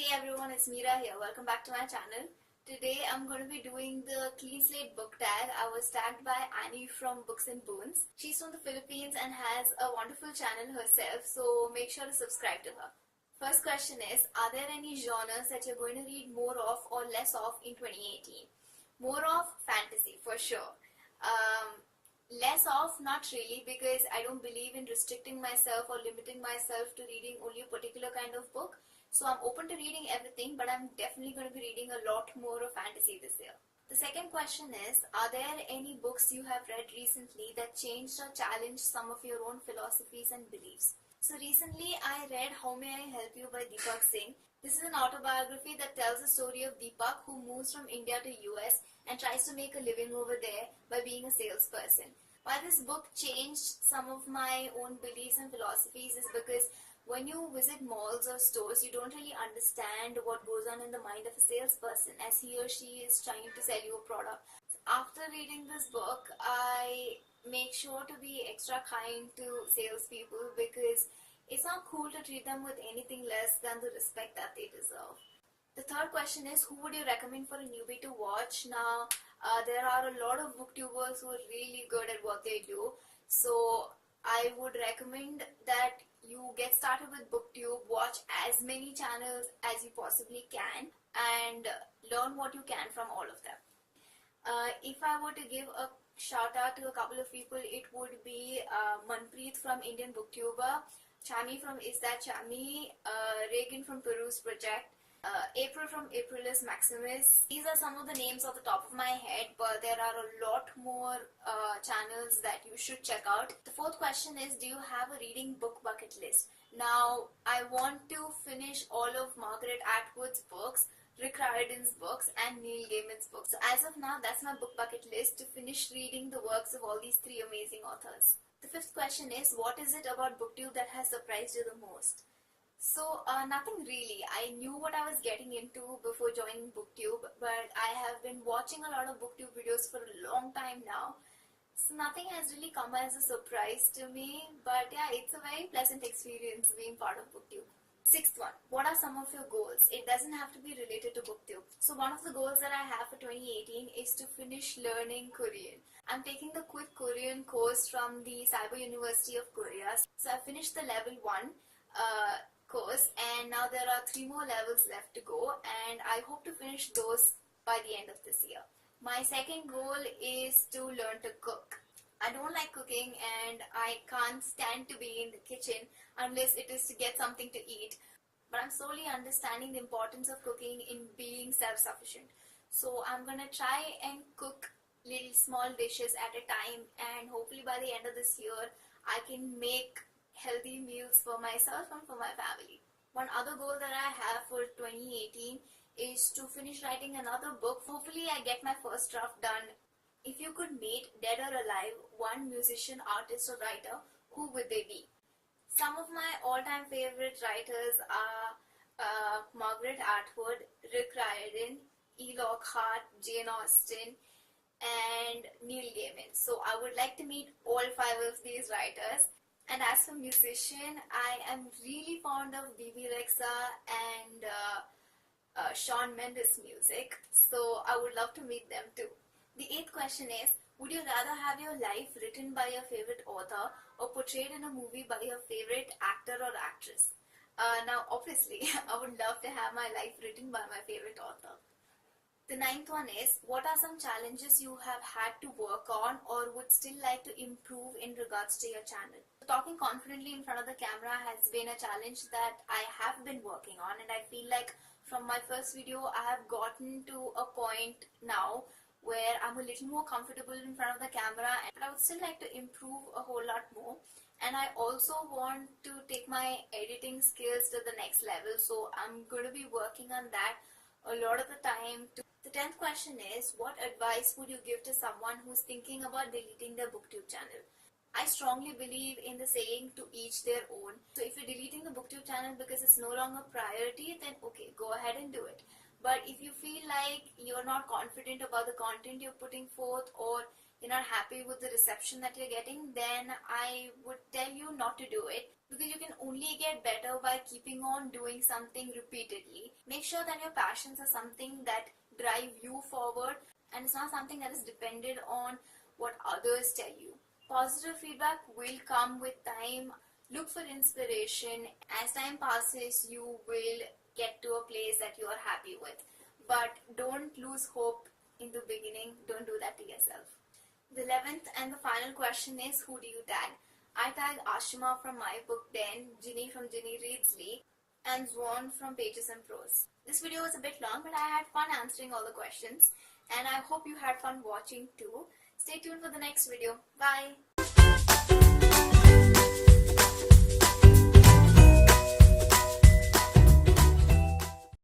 Hey everyone, it's Meera here. Welcome back to my channel. Today I'm going to be doing the Clean Slate Book Tag. I was tagged by Annie from Books Boons. She's from the Philippines and has a wonderful channel herself, so make sure to subscribe to her. First question is, are there any genres that you're going to read more of or less of in 2018? More of fantasy, for sure. Less of, not really, because I don't believe in restricting myself or limiting myself to reading only a particular kind of book. So I'm open to reading everything, but I'm definitely going to be reading a lot more of fantasy this year. The second question is, are there any books you have read recently that changed or challenged some of your own philosophies and beliefs? So recently I read How May I Help You by Deepak Singh. This is an autobiography that tells the story of Deepak, who moves from India to US and tries to make a living over there by being a salesperson. Why this book changed some of my own beliefs and philosophies is because when you visit malls or stores, you don't really understand what goes on in the mind of a salesperson as he or she is trying to sell you a product. After reading this book, I make sure to be extra kind to salespeople because it's not cool to treat them with anything less than the respect that they deserve. The third question is, who would you recommend for a newbie to watch? Now, there are a lot of booktubers who are really good at what they do. So I would recommend that you get started with booktube, watch as many channels as you possibly can, and learn what you can from all of them. If I were to give a shout out to a couple of people, it would be Manpreet from Indian Booktuber, Chami from Is That Chami, Reagan from Peru's Project, April from Aprilis Maximus. These are some of the names off the top of my head, but there are a lot more channels that you should check out. The fourth question is, do you have a reading book bucket list? Now, I want to finish all of Margaret Atwood's books, Rick Riordan's books, and Neil Gaiman's books. So as of now, that's my book bucket list, to finish reading the works of all these three amazing authors. The fifth question is, what is it about BookTube that has surprised you the most? So, nothing really. I knew what I was getting into before joining BookTube, but I have been watching a lot of BookTube videos for a long time now. So nothing has really come as a surprise to me, but yeah, it's a very pleasant experience being part of BookTube. Sixth one, what are some of your goals? It doesn't have to be related to BookTube. So one of the goals that I have for 2018 is to finish learning Korean. I'm taking the quick Korean course from the Cyber University of Korea. So I finished the level 1 course, and now there are 3 more levels left to go, and I hope to finish those by the end of this year. My second goal is to learn to cook. I don't like cooking and I can't stand to be in the kitchen unless it is to get something to eat. But I'm slowly understanding the importance of cooking in being self-sufficient. So I'm gonna try and cook little small dishes at a time, and hopefully by the end of this year I can make healthy meals for myself and for my family. One other goal that I have for 2018 is to finish writing another book. Hopefully I get my first draft done. If you could meet, dead or alive, one musician, artist or writer, who would they be? Some of my all-time favorite writers are Margaret Atwood, Rick Riordan, E. Lockhart, Jane Austen, and Neil Gaiman. So I would like to meet all 5 of these writers. And as for musician, I am really fond of B.B. Rexa and Shawn Mendes music, so I would love to meet them too. The 8th question is, would you rather have your life written by your favorite author or portrayed in a movie by your favorite actor or actress? Now obviously, I would love to have my life written by my favorite author. The 9th one is, what are some challenges you have had to work on or would still like to improve in regards to your channel? Talking confidently in front of the camera has been a challenge that I have been working on, and I feel like from my first video I have gotten to a point now where I'm a little more comfortable in front of the camera, and I would still like to improve a whole lot more. And I also want to take my editing skills to the next level, so I'm going to be working on that a lot of the time too. The 10th question is, what advice would you give to someone who's thinking about deleting their BookTube channel? I strongly believe in the saying, to each their own. So if you're deleting the BookTube channel because it's no longer priority, then okay, go ahead and do it. But if you feel like you're not confident about the content you're putting forth, or you're not happy with the reception that you're getting, then I would tell you not to do it, because you can only get better by keeping on doing something repeatedly. Make sure that your passions are something that drive you forward, and it's not something that is dependent on what others tell you. Positive feedback will come with time. Look for inspiration. As time passes, you will get to a place that you are happy with. But don't lose hope in the beginning. Don't do that to yourself. The 11th and the final question is, who do you tag? I tag Ashima from My Book Den, Ginny from Ginny Reads Lee, and Zwan from Pages and Prose. This video was a bit long, but I had fun answering all the questions, and I hope you had fun watching too. Stay tuned for the next video. Bye!